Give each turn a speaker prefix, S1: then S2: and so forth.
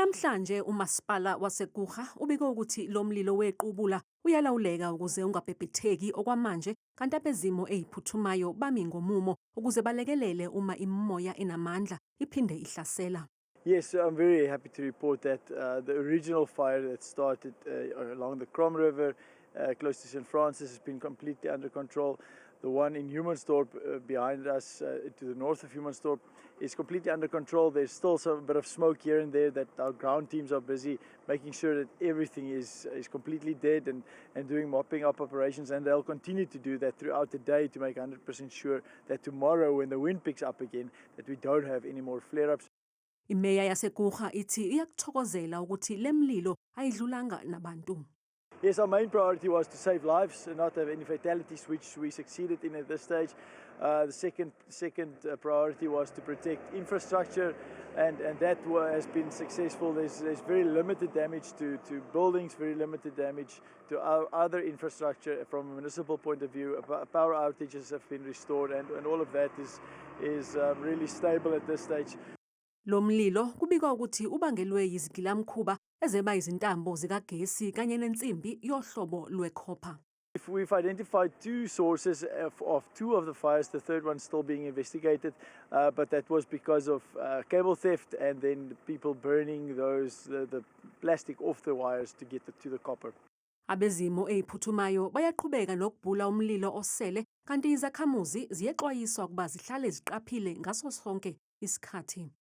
S1: Namhlanje Umasipala Wase Kouga ubike ukuthi lo mlilo wequbula uyalawuleka ukuze ungabhebhetheki okwamanje kanti abezimo eziphuthumayo bami ngomumo ukuze balekelele uma imimoya enamandla iphinde ihlasela.
S2: Yes, I'm very happy to report that the original fire that started along the Krom River close to St. Francis has been completely under control. The one in e-Humansdorp behind us to the north of e-Humansdorp is completely under control. There's still some bit of smoke here and there that our ground teams are busy making sure that everything is completely dead and doing mopping up operations, and they'll continue to do that throughout the day to make 100% sure that tomorrow when the wind picks up again that we don't have any more flare-ups.
S1: Imeya yaseKouga ithi iyakuthokozela ukuthi lemlilo ayidlulanga nabantu.
S2: Yes, our main priority was to save lives and not have any fatalities, which we succeeded in at this stage. The second priority was to protect infrastructure, and that has been successful. There's very limited damage to buildings, very limited damage to our other infrastructure from a municipal point of view. Power outages have been restored, and all of that is really stable at this stage.
S1: Lo mlilo kubikwa ukuthi ubangelwe yizigilamkhuba ezeba izintambo zikagesi kanye nensimbi yohlobo lwecopper.
S2: We've identified two sources of two of the fires, the third one still being investigated, but that was because of cable theft and then people burning the plastic off the wires to get to the copper.
S1: Abezimo eziphuthumayo bayaqhubeka nokubhula umlilo osele kanti izakhamuzi ziyexwayiswa ukuba zihlale ziqaphile ngaso sonke isikhathi.